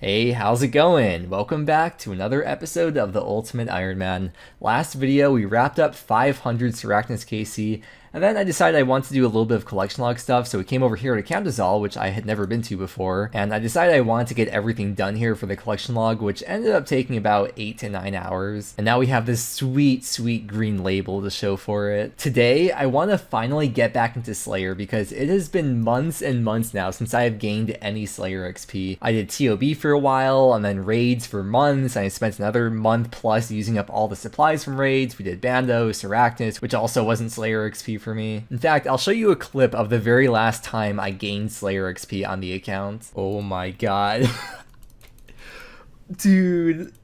Hey, how's it going? Welcome back to another episode of the Ultimate Ironman. Last video, we wrapped up 500 Sarachnis KC, and then I decided I wanted to do a little bit of collection log stuff, so we came over here to Abyssal, which I had never been to before, and I decided I wanted to get everything done here for the collection log, which ended up taking about 8 to 9 hours. And now we have this sweet green label to show for it. Today, I want to finally get back into Slayer because it has been months and months now since I have gained any Slayer XP. I did TOB for a while, and then raids for months, and I spent another month plus using up all the supplies from raids. We did Bando, Sarachnis, which also wasn't Slayer XP for me. In fact, I'll show you a clip of the very last time I gained Slayer XP on the account. Oh my god. Dude.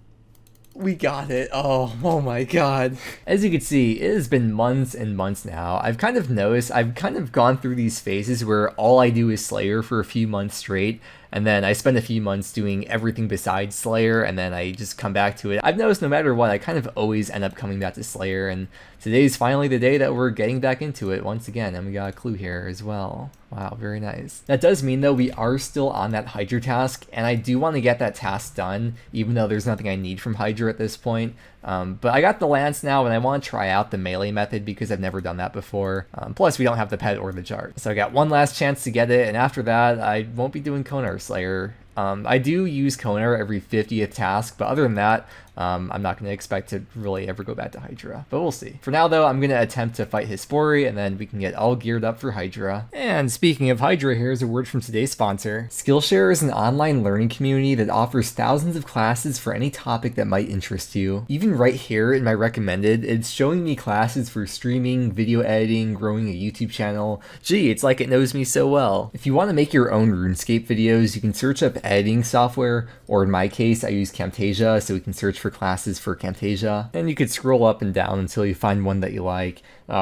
We got it. Oh my god. As you can see, it has been months and months now. I've kind of noticed, I've kind of gone through these phases where all I do is Slayer for a few months straight, and then I spend a few months doing everything besides Slayer, and then I just come back to it. I've noticed no matter what, I kind of always end up coming back to Slayer, and today's finally the day that we're getting back into it once again, and we got a clue here as well. Wow, very nice. That does mean, though, we are still on that Hydra task, and I do want to get that task done, even though there's nothing I need from Hydra at this point. But I got the Lance now, and I want to try out the melee method because I've never done that before. Plus, we don't have the pet or the Jart. So I got one last chance to get it, and after that, I won't be doing Konar Slayer. I do use Konar every 50th task, but other than that, I'm not going to expect to really ever go back to Hydra, but we'll see. For now, though, I'm going to attempt to fight Hispori, and then we can get all geared up for Hydra. And speaking of Hydra, here's a word from today's sponsor. Skillshare is an online learning community that offers thousands of classes for any topic that might interest you. Even right here in my recommended, it's showing me classes for streaming, video editing, growing a YouTube channel. Gee, it's like it knows me so well. If you want to make your own Runescape videos, you can search up editing software, or in my case, I use Camtasia, so we can search for classes for Camtasia, and you could scroll up and down until you find one that you like.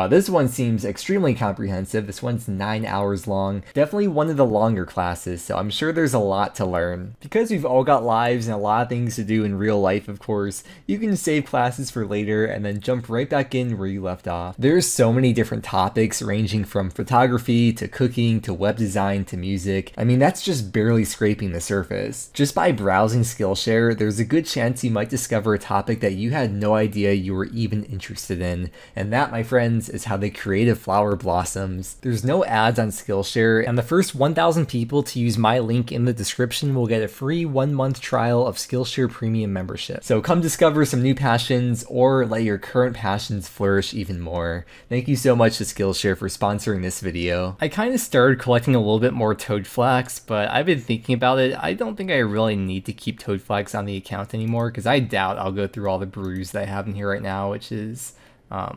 This one seems extremely comprehensive. This one's 9 hours long. Definitely one of the longer classes, so I'm sure there's a lot to learn. Because we've all got lives and a lot of things to do in real life, of course, you can save classes for later and then jump right back in where you left off. There's so many different topics ranging from photography to cooking to web design to music. I mean, that's just barely scraping the surface. Just by browsing Skillshare, there's a good chance you might discover a topic that you had no idea you were even interested in. And that, my friends, is how the creative flower blossoms. There's no ads on Skillshare, and the first 1,000 people to use my link in the description will get a free 1-month trial of Skillshare Premium membership. So come discover some new passions, or let your current passions flourish even more. Thank you so much to Skillshare for sponsoring this video. I kind of started collecting a little bit more toad flax, but I've been thinking about it. I don't think I really need to keep toad flax on the account anymore, because I doubt I'll go through all the brews that I have in here right now, which is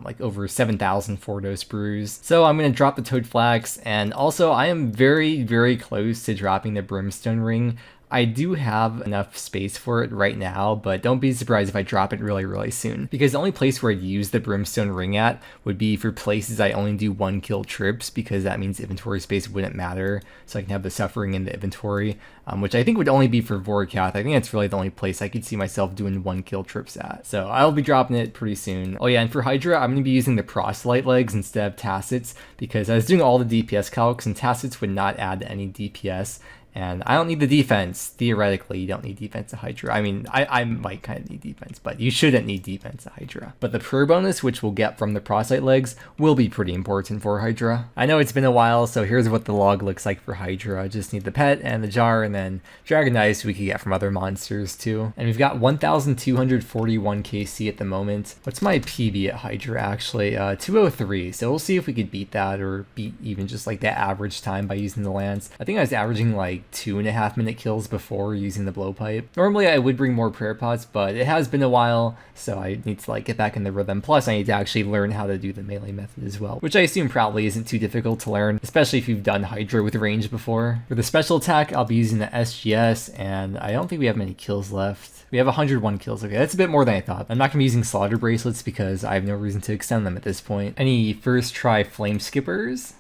like over 7,000 4-dose brews. So I'm going to drop the toad flax, and also I am very close to dropping the brimstone ring. I do have enough space for it right now, but don't be surprised if I drop it really soon, because the only place where I'd use the brimstone ring at would be for places I only do 1-kill trips, because that means inventory space wouldn't matter, so I can have the suffering in the inventory, which I think would only be for Vorkath. I think that's really the only place I could see myself doing 1-kill trips at. So I'll be dropping it pretty soon. Oh yeah, and for Hydra, I'm going to be using the proselyte legs instead of tacits, because I was doing all the DPS calcs, and tacits would not add any DPS. And I don't need the defense. Theoretically, you don't need defense to Hydra. I mean, I might kind of need defense, but you shouldn't need defense to Hydra. But the prayer bonus, which we'll get from the proselyte legs, will be pretty important for Hydra. I know it's been a while, so here's what the log looks like for Hydra. I just need the pet and the jar, and then Dragon Ice we could get from other monsters too. And we've got 1,241 KC at the moment. What's my PB at Hydra actually? 203. So we'll see if we could beat that, or beat even just like that average time by using the lance. I think I was averaging like 2.5-minute kills before using the blowpipe. Normally I would bring more prayer pots, but it has been a while, so I need to like get back in the rhythm. Plus I need to actually learn how to do the melee method as well, which I assume probably isn't too difficult to learn, especially if you've done Hydra with range before. For the special attack, I'll be using the SGS, and I don't think we have many kills left. We have 101 kills. Okay, that's a bit more than I thought. I'm not going to be using slaughter bracelets because I have no reason to extend them at this point. Any first try flame skippers?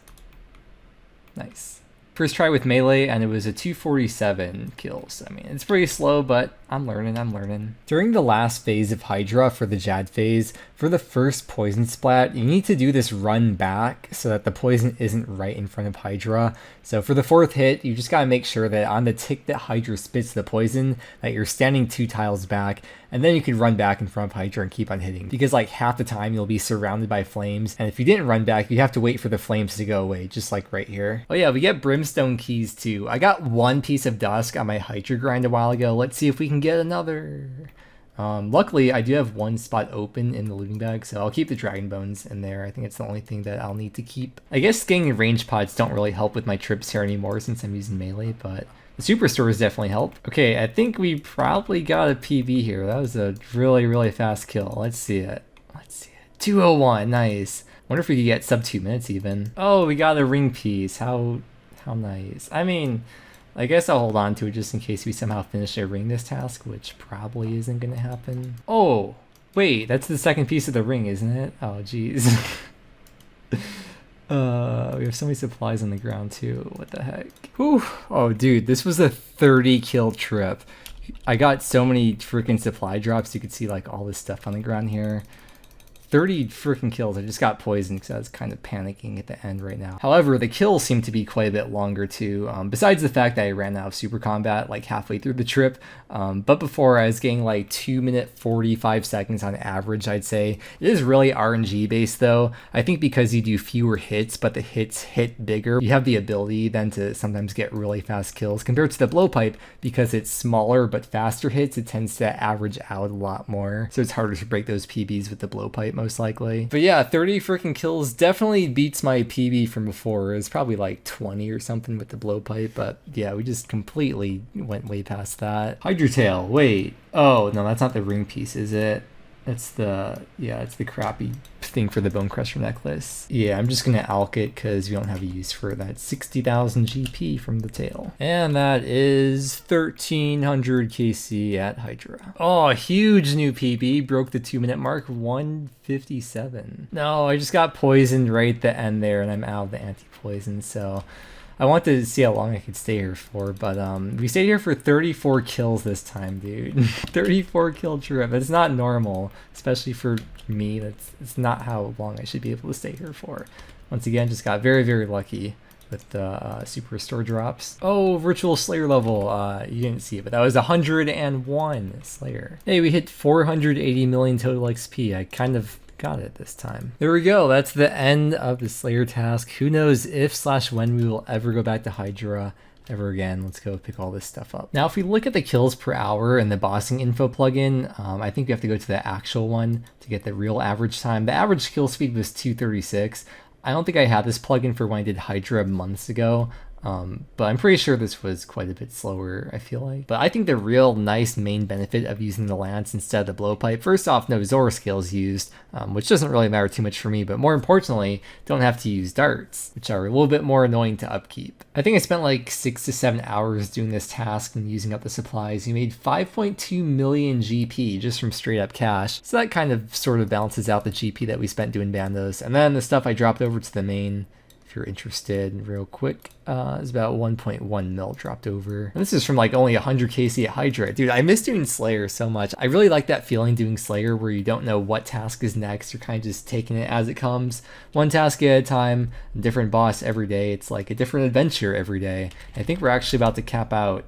Nice. First try with melee, and it was a 247 kills. I mean, it's pretty slow, but I'm learning. During the last phase of Hydra for the Jad phase, for the first poison splat, you need to do this run back so that the poison isn't right in front of Hydra. So for the fourth hit, you just gotta make sure that on the tick that Hydra spits the poison, that you're standing 2 tiles back, and then you can run back in front of Hydra and keep on hitting. Because like half the time you'll be surrounded by flames, and if you didn't run back, you have to wait for the flames to go away, just like right here. Oh yeah, we get brimstone keys too. I got 1 piece of dusk on my Hydra grind a while ago. Let's see if we can get another. Luckily, I do have 1 spot open in the looting bag, so I'll keep the dragon bones in there. I think it's the only thing that I'll need to keep. I guess getting range pods don't really help with my trips here anymore since I'm using melee, but the superstores definitely help. Okay, I think we probably got a PB here. That was a really fast kill. Let's see it. 201, nice. Wonder if we could get sub 2 minutes even. Oh, we got a ring piece. How nice. I mean, I guess I'll hold on to it just in case we somehow finish a ring this task, which probably isn't gonna happen. Oh, wait, that's the second piece of the ring, isn't it? Oh, jeez. We have so many supplies on the ground too. What the heck? Whew. Oh, dude, this was a 30 kill trip. I got so many freaking supply drops. You could see like all this stuff on the ground here. 30 freaking kills. I just got poisoned because I was kind of panicking at the end right now. However, the kills seem to be quite a bit longer too, besides the fact that I ran out of super combat like halfway through the trip. But before, I was getting like 2 minute 45 seconds on average, I'd say. It is really RNG based though. I think because you do fewer hits, but the hits hit bigger, you have the ability then to sometimes get really fast kills compared to the blowpipe. Because it's smaller but faster hits, it tends to average out a lot more. So it's harder to break those PBs with the blowpipe most likely. But yeah, 30 freaking kills definitely beats my PB from before. It was probably like 20 or something with the blowpipe, but yeah, we just completely went way past that. Hydra tail, wait. Oh, no, that's not the ring piece, is it? It's the, yeah, it's the crappy thing for the Bone Crusher necklace. Yeah, I'm just gonna alk it because we don't have a use for that 60,000 GP from the tail. And that is 1300 KC at Hydra. Oh, huge new PB, broke the 2 minute mark, 157. No, I just got poisoned right at the end there and I'm out of the anti-poison, so I wanted to see how long I could stay here for, but we stayed here for 34 kills this time, dude. 34 kill trip. It's not normal, especially for me. It's not how long I should be able to stay here for. Once again, just got very lucky with the super restore drops. Oh, virtual Slayer level. You didn't see it, but that was 101 Slayer. Hey, we hit 480 million total XP. I kind of got it this time. There we go. That's the end of the Slayer task. Who knows if/when we will ever go back to Hydra ever again. Let's go pick all this stuff up. Now, if we look at the kills per hour in the bossing info plugin, I think we have to go to the actual one to get the real average time. The average kill speed was 236. I don't think I had this plugin for when I did Hydra months ago. But I'm pretty sure this was quite a bit slower, I feel like. But I think the real nice main benefit of using the lance instead of the blowpipe, first off, no Zora skills used, which doesn't really matter too much for me, but more importantly, don't have to use darts, which are a little bit more annoying to upkeep. I think I spent like 6 to 7 hours doing this task and using up the supplies. You made 5.2 million GP just from straight up cash. So that kind of sort of balances out the GP that we spent doing bandos. And then the stuff I dropped over to the main, if you're interested, real quick, is about 1.1 mil dropped over. And this is from like only 100 KC at Hydra. Dude, I miss doing Slayer so much. I really like that feeling doing Slayer where you don't know what task is next. You're kind of just taking it as it comes. One task at a time, different boss every day. It's like a different adventure every day. I think we're actually about to cap out.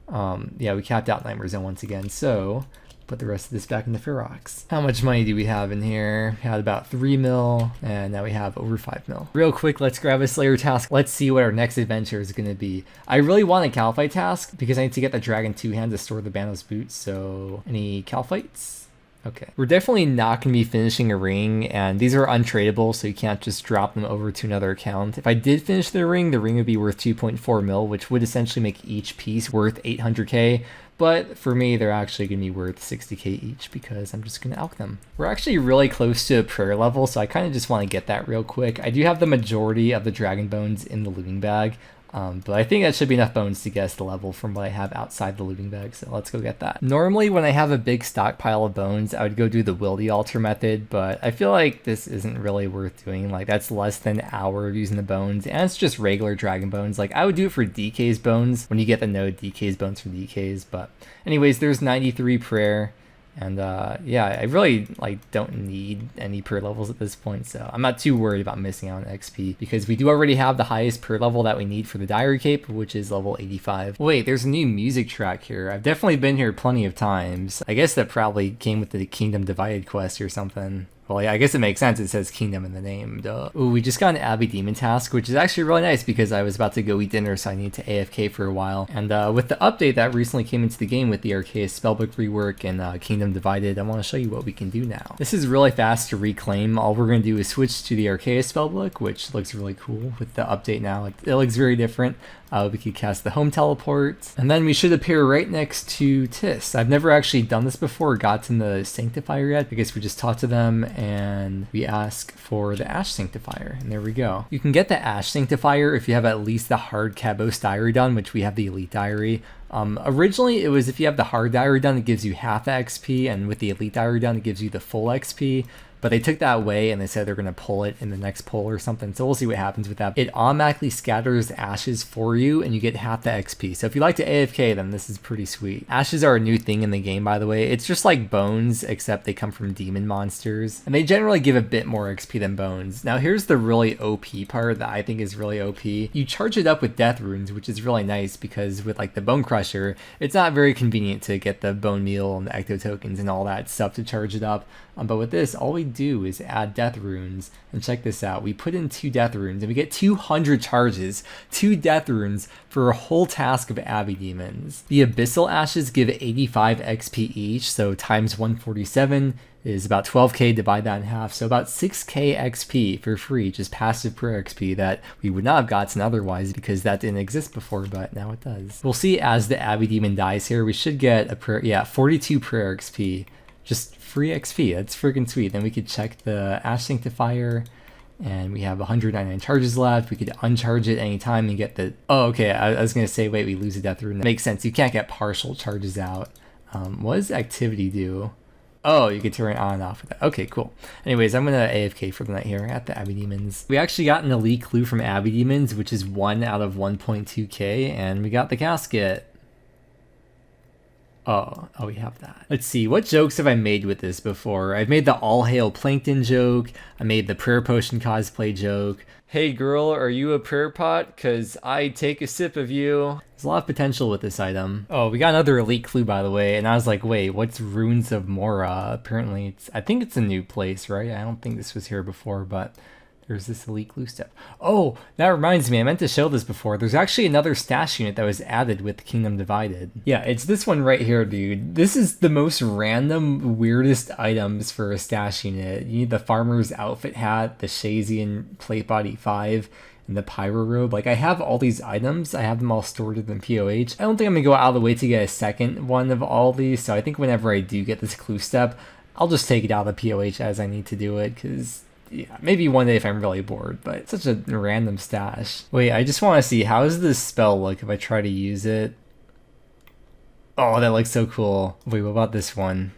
Yeah, we capped out Nightmare Zone once again. So put the rest of this back in the Ferox. How much money do we have in here? We had about 3 mil, and now we have over 5 mil. Real quick, let's grab a Slayer task. Let's see what our next adventure is gonna be. I really want a Kalphite task because I need to get the Dragon 2-hand to store the Bandos boots, so any Kalphites? Okay. We're definitely not going to be finishing a ring, and these are untradeable, so you can't just drop them over to another account. If I did finish the ring would be worth 2.4 mil, which would essentially make each piece worth 800k. But for me, they're actually going to be worth 60k each because I'm just going to alk them. We're actually really close to a prayer level, so I kind of just want to get that real quick. I do have the majority of the dragon bones in the looting bag. But I think that should be enough bones to guess the level from what I have outside the looting bag, so let's go get that. Normally when I have a big stockpile of bones, I would go do the Wildy Altar method, but I feel like this isn't really worth doing. Like, that's less than an hour of using the bones, and it's just regular dragon bones. Like, I would do it for DK's bones when you get the node DK's bones for DK's, but anyways, there's 93 prayer. And yeah, I really don't need any prayer levels at this point, so I'm not too worried about missing out on XP because we do already have the highest prayer level that we need for the Diary Cape, which is level 85. Wait, there's a new music track here. I've definitely been here plenty of times. I guess that probably came with the Kingdom Divided quest or something. Well, yeah, I guess it makes sense. It says Kingdom in the name, duh. Ooh, we just got an Abbey Demon task, which is actually really nice because I was about to go eat dinner, so I need to AFK for a while. And with the update that recently came into the game with the Arceus Spellbook rework and Kingdom Divided, I want to show you what we can do now. This is really fast to reclaim. All we're going to do is switch to the Arceus Spellbook, which looks really cool with the update now. It looks very different. We could cast the home teleport, and then we should appear right next to Tis. I've never actually done this before, gotten the Sanctifier yet, because we just talked to them and we ask for the Ash Sanctifier, and there we go. You can get the Ash Sanctifier if you have at least the hard Cabos Diary done, which we have the Elite Diary. Originally it was if you have the hard diary done, it gives you half the XP, and with the Elite Diary done, it gives you the full XP. But they took that away and they said they're going to pull it in the next pull or something. So we'll see what happens with that. It automatically scatters ashes for you and you get half the XP. So if you like to AFK, then this is pretty sweet. Ashes are a new thing in the game, by the way. It's just like bones, except they come from demon monsters. And they generally give a bit more XP than bones. Now here's the really OP part that I think is really OP. You charge it up with death runes, which is really nice because with like the Bone Crusher, it's not very convenient to get the bone meal and the ecto tokens and all that stuff to charge it up. But with this, all we do is add death runes, and check this out. We put in 2 death runes and we get 200 charges, 2 death runes for a whole task of Abbey Demons. The Abyssal Ashes give 85 XP each, so times 147 is about 12k, divide that in half, so about 6k XP for free, just passive prayer XP that we would not have gotten otherwise because that didn't exist before, but now it does. We'll see as the Abbey Demon dies here, we should get a prayer, yeah, 42 prayer XP. Just free XP, that's freaking sweet. Then we could check the Ash Sanctifier, and we have 199 charges left. We could uncharge it anytime and get the... Oh, okay, I was going to say, wait, we lose a death rune. That makes sense, you can't get partial charges out. What does activity do? Oh, you can turn it on and off with that. Okay, cool. Anyways, I'm going to AFK for the night here at the Abbey Demons. We actually got an elite clue from Abbey Demons, which is 1 out of 1.2k, and we got the casket. Oh, we have that. Let's see, what jokes have I made with this before? I've made the All Hail Plankton joke. I made the Prayer Potion cosplay joke. Hey girl, are you a prayer pot? Cause I take a sip of you. There's a lot of potential with this item. Oh, we got another elite clue, by the way, and I was like, wait, what's Runes of Mora? Apparently, I think it's a new place, right? I don't think this was here before, but there's this elite clue step. Oh, that reminds me, I meant to show this before. There's actually another stash unit that was added with Kingdom Divided. Yeah, it's this one right here, dude. This is the most random, weirdest items for a stash unit. You need the Farmer's Outfit hat, the Shazian Plate Body 5, and the Pyro Robe. Like, I have all these items. I have them all stored in POH. I don't think I'm gonna go out of the way to get a second one of all these, so I think whenever I do get this clue step, I'll just take it out of the POH as I need to do it, because... yeah, maybe one day if I'm really bored, but it's such a random stash. Wait, I just want to see, how does this spell look if I try to use it? Oh, that looks so cool. Wait, what about this one?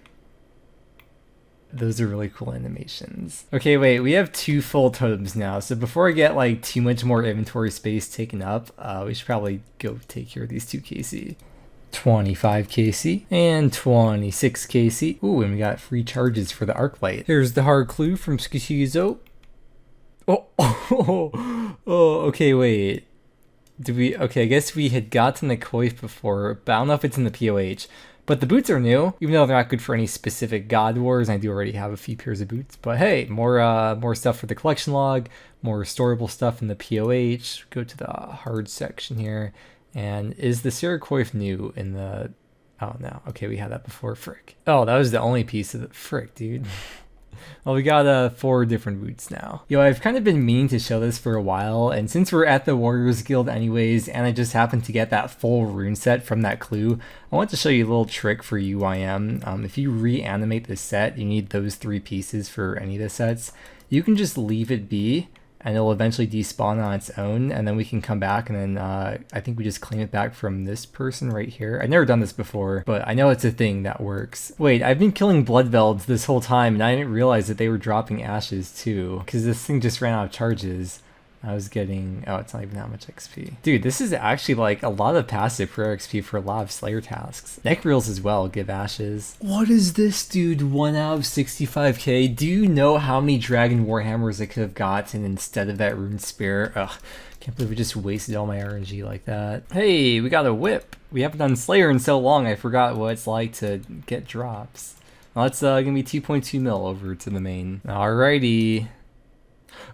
Those are really cool animations. Okay, wait, we have 2 full totems now, so before I get like too much more inventory space taken up, we should probably go take care of these 2 KC. 25 KC and 26 KC. Ooh, and we got free charges for the arc light. Here's the hard clue from Skishizo. Okay, wait. Okay, I guess we had gotten the coif before, but I don't know if it's in the POH. But the boots are new, even though they're not good for any specific God Wars. I do already have a few pairs of boots. But hey, more stuff for the collection log, more storable stuff in the POH. Go to the hard section here. And is the Siracoif new in the... oh, no. Okay, we had that before. Frick. Oh, that was the only piece of the... frick, dude. Well, we got 4 different boots now. Yo, I've kind of been meaning to show this for a while, and since we're at the Warriors Guild anyways, and I just happened to get that full rune set from that clue, I want to show you a little trick for UIM. If you reanimate this set, you need those 3 pieces for any of the sets. You can just leave it be, and it'll eventually despawn on its own, and then we can come back and then I think we just claim it back from this person right here. I've never done this before, but I know it's a thing that works. Wait, I've been killing blood velds this whole time and I didn't realize that they were dropping ashes too, because this thing just ran out of charges. I was getting, oh, it's not even that much XP. Dude, this is actually like a lot of passive prayer XP for a lot of Slayer tasks. Neck reels as well give ashes. What is this, dude? 1 out of 65k? Do you know how many Dragon Warhammers I could have gotten instead of that Rune Spear? Ugh, can't believe we just wasted all my RNG like that. Hey, we got a whip. We haven't done Slayer in so long, I forgot what it's like to get drops. Well, that's gonna be 2.2 mil over to the main. Alrighty.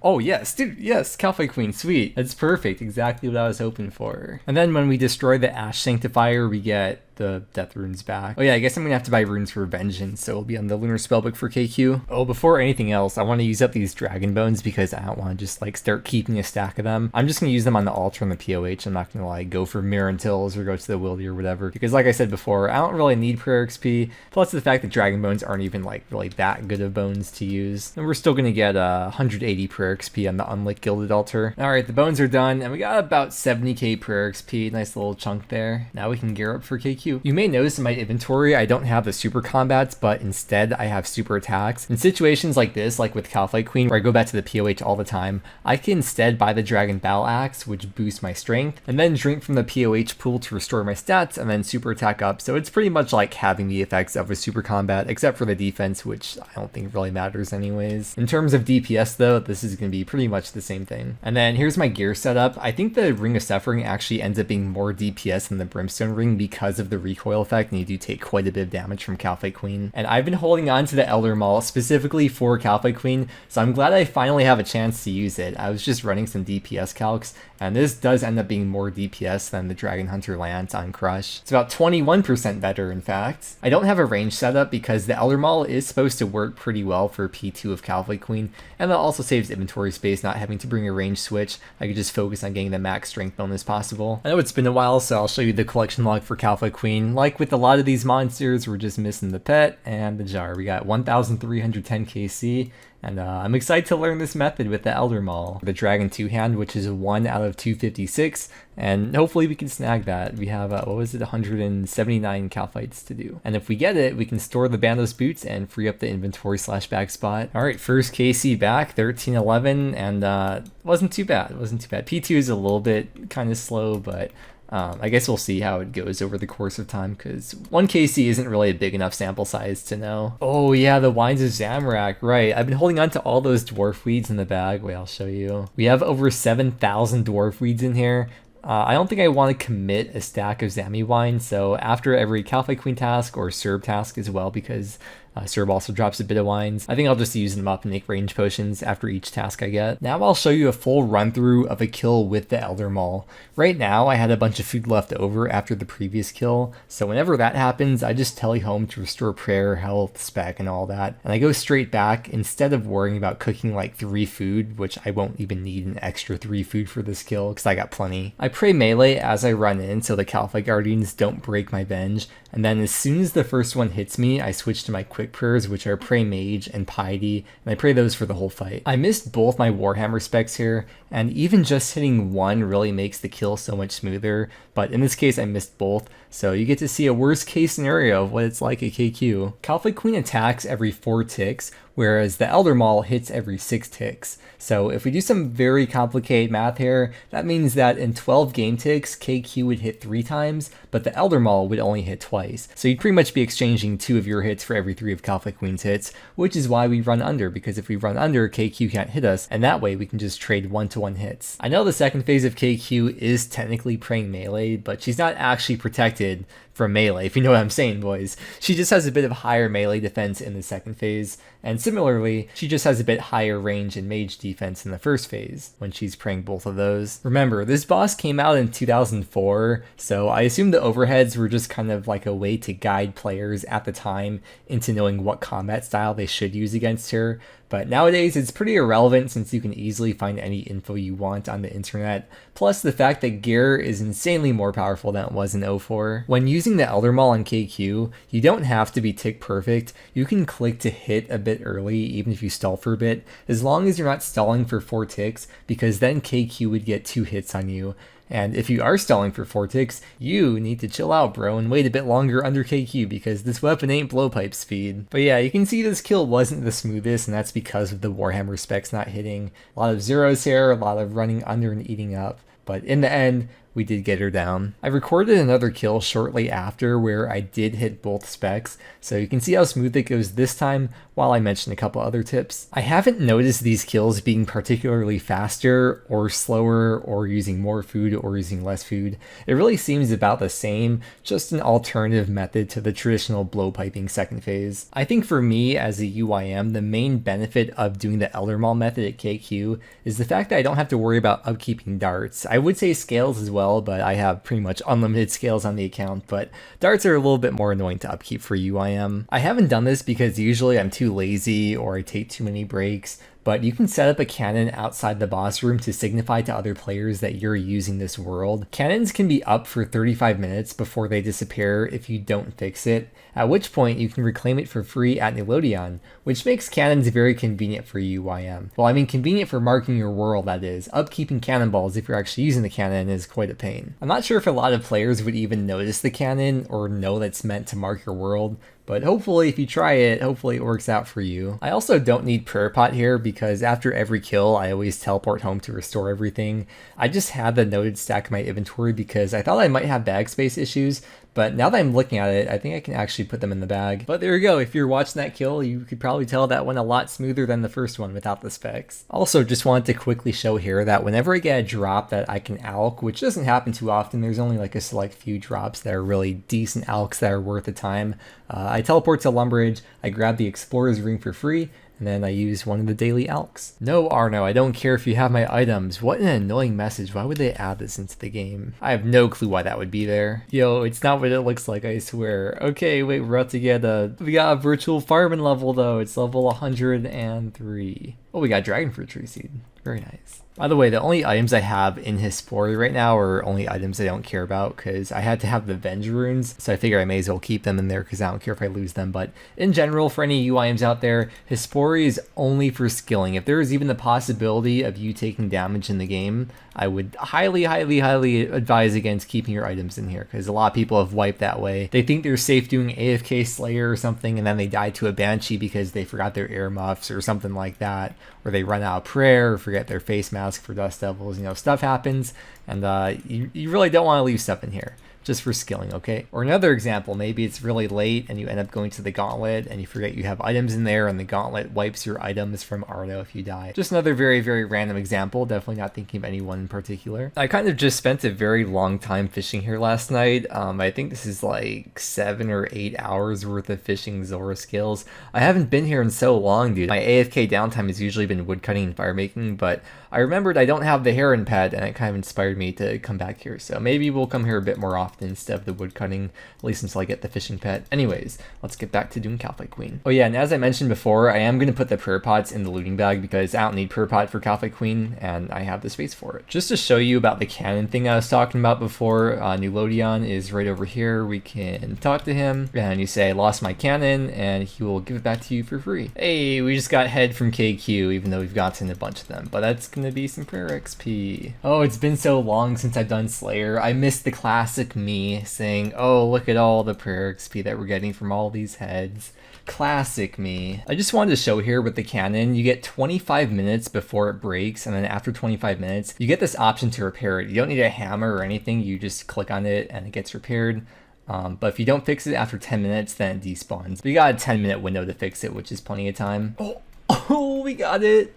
Oh yes, dude, yes, Kalphite Queen, sweet. That's perfect, exactly what I was hoping for. And then when we destroy the Ash Sanctifier, we get the death runes back. Oh yeah, I guess I'm gonna have to buy runes for vengeance, so it'll be on the lunar spellbook for KQ. Oh, before anything else, I want to use up these dragon bones because I don't want to just like start keeping a stack of them. I'm just gonna use them on the altar and the POH. I'm not gonna like go for mirror untills or go to the wildy or whatever, because like I said before, I don't really need prayer XP, plus the fact that dragon bones aren't even like really that good of bones to use. And we're still gonna get 180 prayer XP on the unlit gilded altar. Alright, the bones are done, and we got about 70k prayer XP, nice little chunk there. Now we can gear up for KQ. You may notice in my inventory I don't have the super combats, but instead I have super attacks. In situations like this, like with Kalphite Queen, where I go back to the POH all the time, I can instead buy the Dragon Battle Axe, which boosts my strength, and then drink from the POH pool to restore my stats, and then super attack up. So it's pretty much like having the effects of a super combat, except for the defense, which I don't think really matters anyways. In terms of DPS though, this is going to be pretty much the same thing. And then here's my gear setup. I think the Ring of Suffering actually ends up being more DPS than the Brimstone Ring because of the recoil effect, and you do take quite a bit of damage from Kalphite Queen. And I've been holding on to the Elder Maul specifically for Kalphite Queen, so I'm glad I finally have a chance to use it. I was just running some DPS calcs, and this does end up being more DPS than the Dragon Hunter Lance on Crush. It's about 21% better, in fact. I don't have a range setup because the Elder Maul is supposed to work pretty well for P2 of Kalphite Queen, and that also saves inventory space not having to bring a range switch. I could just focus on getting the max strength bonus possible. I know it's been a while, so I'll show you the collection log for Kalphite Queen. Like with a lot of these monsters, we're just missing the pet and the jar. We got 1,310 KC, and I'm excited to learn this method with the Elder Maul. The Dragon 2-hand, which is a 1 out of 256, and hopefully we can snag that. We have, what was it, 179 Kalphites to do. And if we get it, we can store the Bandos boots and free up the inventory / bag spot. Alright, first KC back, 1311, and wasn't too bad, wasn't too bad. P2 is a little bit kind of slow, but I guess we'll see how it goes over the course of time, because 1 KC isn't really a big enough sample size to know. Oh yeah, the Wines of Zamorak, right. I've been holding on to all those dwarf weeds in the bag. Wait, I'll show you. We have over 7,000 dwarf weeds in here. I don't think I want to commit a stack of Zami wine, so after every Kalphite Queen task or Serb task as well, because Serb also drops a bit of wines, I think I'll just use them up and make range potions after each task I get. Now I'll show you a full run through of a kill with the Elder Maul. Right now I had a bunch of food left over after the previous kill, so whenever that happens I just tele home to restore prayer, health, spec, and all that, and I go straight back instead of worrying about cooking like 3 food, which I won't even need an extra 3 food for this kill because I got plenty. I pray melee as I run in so the Kalphite Guardians don't break my venge, and then as soon as the first one hits me I switch to my quick prayers, which are Pray Mage and Piety, and I pray those for the whole fight. I missed both my Warhammer specs here, and even just hitting one really makes the kill so much smoother, but in this case I missed both, so you get to see a worst case scenario of what it's like at KQ. Kalphite Queen attacks every 4 ticks, whereas the Elder Maul hits every 6 ticks. So if we do some very complicated math here, that means that in 12 game ticks, KQ would hit 3 times, but the Elder Maul would only hit twice. So you'd pretty much be exchanging 2 of your hits for every 3 of Kalphite Queen's hits, which is why we run under, because if we run under, KQ can't hit us, and that way we can just trade 1-to-1 hits. I know the second phase of KQ is technically praying melee, but she's not actually protected from melee, if you know what I'm saying, boys. She just has a bit of higher melee defense in the second phase, and similarly, she just has a bit higher range and mage defense in the first phase, when she's praying both of those. Remember, this boss came out in 2004, so I assume the overheads were just kind of like a way to guide players at the time into knowing what combat style they should use against her, but nowadays it's pretty irrelevant since you can easily find any info you want on the internet, plus the fact that gear is insanely more powerful than it was in 04. When using using the Elder Maul on KQ, you don't have to be tick perfect. You can click to hit a bit early, even if you stall for a bit, as long as you're not stalling for 4 ticks, because then KQ would get 2 hits on you. And if you are stalling for 4 ticks, you need to chill out, bro, and wait a bit longer under KQ because this weapon ain't blowpipe speed. But yeah, you can see this kill wasn't the smoothest, and that's because of the Warhammer specs not hitting. A lot of zeros here, a lot of running under and eating up. But in the end, we did get her down. I recorded another kill shortly after where I did hit both specs, so you can see how smooth it goes this time while I mentioned a couple other tips. I haven't noticed these kills being particularly faster or slower or using more food or using less food. It really seems about the same, just an alternative method to the traditional blowpiping second phase. I think for me as a UIM, the main benefit of doing the Elder Maul method at KQ is the fact that I don't have to worry about upkeeping darts. I would say scales as well, but I have pretty much unlimited scales on the account, but darts are a little bit more annoying to upkeep for UIM. I haven't done this because usually I'm too lazy or I take too many breaks, but you can set up a cannon outside the boss room to signify to other players that you're using this world. Cannons can be up for 35 minutes before they disappear if you don't fix it, at which point you can reclaim it for free at Nilodion, which makes cannons very convenient for UIM. Well, I mean convenient for marking your world, that is. Upkeeping cannonballs if you're actually using the cannon is quite a pain. I'm not sure if a lot of players would even notice the cannon or know that's meant to mark your world, but hopefully if you try it, hopefully it works out for you. I also don't need prayer pot here because after every kill, I always teleport home to restore everything. I just had the noted stack in my inventory because I thought I might have bag space issues, but now that I'm looking at it, I think I can actually put them in the bag. But there you go, if you're watching that kill, you could probably tell that went a lot smoother than the first one without the specs. Also, just wanted to quickly show here that whenever I get a drop that I can alch, which doesn't happen too often, there's only like a select few drops that are really decent alchs that are worth the time. I teleport to Lumbridge, I grab the Explorer's Ring for free, and then I use one of the daily alchs. No, Arno, I don't care if you have my items. What an annoying message. Why would they add this into the game? I have no clue why that would be there. Yo, it's not what it looks like, I swear. Okay, wait, we're about to get we got a virtual fireman level though. It's level 103. Oh, we got Dragon Fruit Tree Seed. Very nice. By the way, the only items I have in Hespori right now are only items I don't care about because I had to have the Venge runes, so I figure I may as well keep them in there because I don't care if I lose them. But in general, for any UIMs out there, Hespori is only for skilling. If there is even the possibility of you taking damage in the game, I would highly, highly, highly advise against keeping your items in here because a lot of people have wiped that way. They think they're safe doing AFK Slayer or something, and then they die to a Banshee because they forgot their air muffs or something like that, or they run out of prayer or forget their face mask for Dust Devils. You know, stuff happens, and you really don't want to leave stuff in here just for skilling, okay? Or another example, maybe it's really late and you end up going to the gauntlet and you forget you have items in there and the gauntlet wipes your items from Arno if you die. Just another very, very random example, definitely not thinking of anyone in particular. I kind of just spent a very long time fishing here last night. I think this is like 7 or 8 hours worth of fishing Zora skills. I haven't been here in so long, dude. My AFK downtime has usually been woodcutting and fire making, but I remembered I don't have the heron pet and it kind of inspired me to come back here. So maybe we'll come here a bit more often instead of the woodcutting, at least until I get the fishing pet. Anyways, let's get back to doing Kalphite Queen. Oh yeah, and as I mentioned before, I am going to put the prayer pots in the looting bag because I don't need prayer pot for Kalphite Queen and I have the space for it. Just to show you about the cannon thing I was talking about before, Nilodion is right over here. We can talk to him and you say, I lost my cannon, and he will give it back to you for free. Hey, we just got head from KQ, even though we've gotten a bunch of them, but that's gonna be some prayer XP. Oh, it's been so long since I've done Slayer. I missed the classic me saying, oh, look at all the prayer XP that we're getting from all these heads. Classic me. I just wanted to show here with the cannon, you get 25 minutes before it breaks, and then after 25 minutes, you get this option to repair it. You don't need a hammer or anything, you just click on it and it gets repaired. But if you don't fix it after 10 minutes, then it despawns. But you got a 10-minute window to fix it, which is plenty of time. Oh, we got it.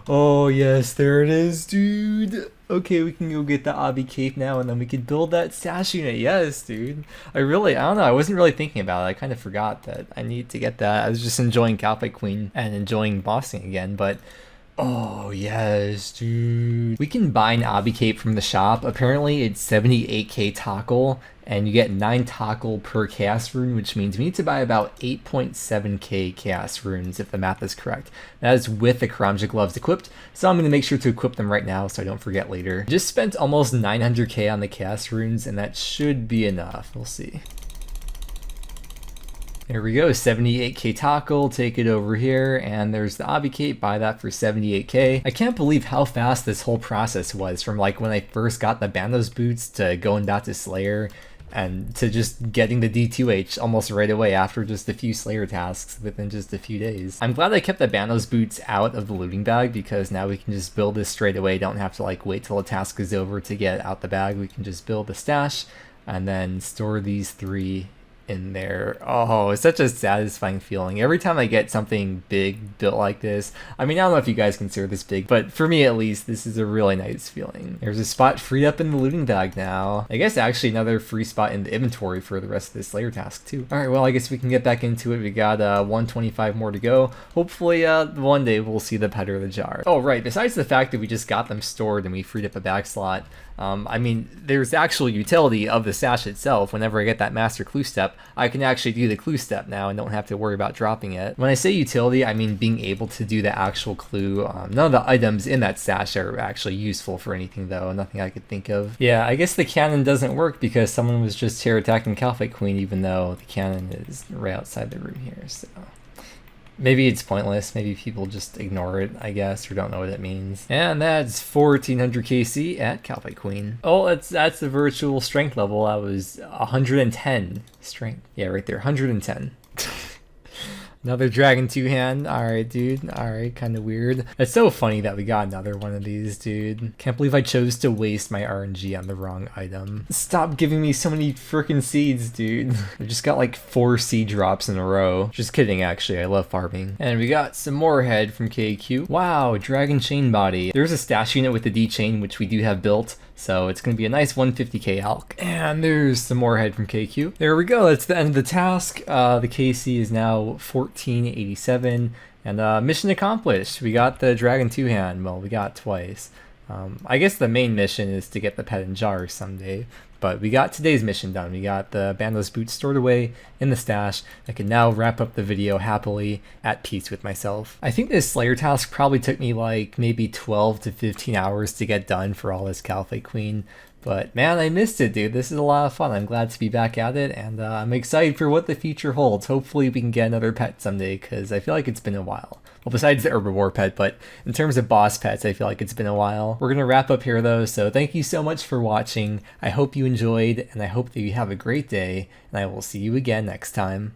Oh yes, there it is, dude. Okay, we can go get the Obby Cape now, and then we can build that stash unit. Yes, dude. I don't know, I wasn't really thinking about it. I kind of forgot that I need to get that. I was just enjoying Kalphite Queen and enjoying bossing again, but oh yes, dude. We can buy an Obby Cape from the shop. Apparently it's 78k tackle, and you get 9 tackle per chaos rune, which means we need to buy about 8.7k chaos runes if the math is correct. That is with the Karamja gloves equipped, so I'm going to make sure to equip them right now so I don't forget later. Just spent almost 900k on the chaos runes, and that should be enough. We'll see. There we go, 78k tackle, take it over here, and there's the Obby Cape, buy that for 78k. I can't believe how fast this whole process was from like when I first got the Bandos boots to going back to Slayer, and to just getting the D2H almost right away after just a few Slayer tasks within just a few days. I'm glad I kept the Bandos boots out of the looting bag because now we can just build this straight away, don't have to like wait till a task is over to get out the bag. We can just build the stash and then store these 3 in there. Oh, it's such a satisfying feeling every time I get something big built like this. I mean, I don't know if you guys consider this big, but for me at least, this is a really nice feeling. There's a spot freed up in the looting bag now. I guess actually another free spot in the inventory for the rest of this Slayer task too. All right, well, I guess we can get back into it. We got 125 more to go. Hopefully one day we'll see the Petter of the Jar. Oh right, besides the fact that we just got them stored and we freed up a bag slot, I mean, there's actual utility of the stash itself. Whenever I get that master clue step, I can actually do the clue step now and don't have to worry about dropping it. When I say utility, I mean being able to do the actual clue. None of the items in that stash are actually useful for anything though, nothing I could think of. Yeah, I guess the cannon doesn't work because someone was just here attacking Kalphite Queen even though the cannon is right outside the room here, so... Maybe it's pointless, maybe people just ignore it, I guess, or don't know what it means. And that's 1400 KC at Kalphite Queen. Oh, that's the virtual strength level. I was 110 strength. Yeah, right there, 110. Another Dragon 2-hand. Alright, dude. Alright, kind of weird. It's so funny that we got another one of these, dude. Can't believe I chose to waste my RNG on the wrong item. Stop giving me so many freaking seeds, dude. I just got like 4 seed drops in a row. Just kidding, actually. I love farming. And we got some more head from KQ. Wow, Dragon Chain Body. There's a stash unit with the D chain, which we do have built. So it's going to be a nice 150k alk. And there's some more head from KQ. There we go. That's the end of the task. The KC is now 1487. And mission accomplished. We got the Dragon 2-hand. Well, we got it twice. I guess the main mission is to get the pet in jar someday. But we got today's mission done. We got the Bandos boots stored away in the stash. I can now wrap up the video happily, at peace with myself. I think this Slayer task probably took me like maybe 12 to 15 hours to get done for all this Kalphite Queen. But man, I missed it, dude. This is a lot of fun. I'm glad to be back at it, and I'm excited for what the future holds. Hopefully we can get another pet someday, because I feel like it's been a while. Well, besides the Urban War pet, but in terms of boss pets, I feel like it's been a while. We're going to wrap up here, though, so thank you so much for watching. I hope you enjoyed, and I hope that you have a great day, and I will see you again next time.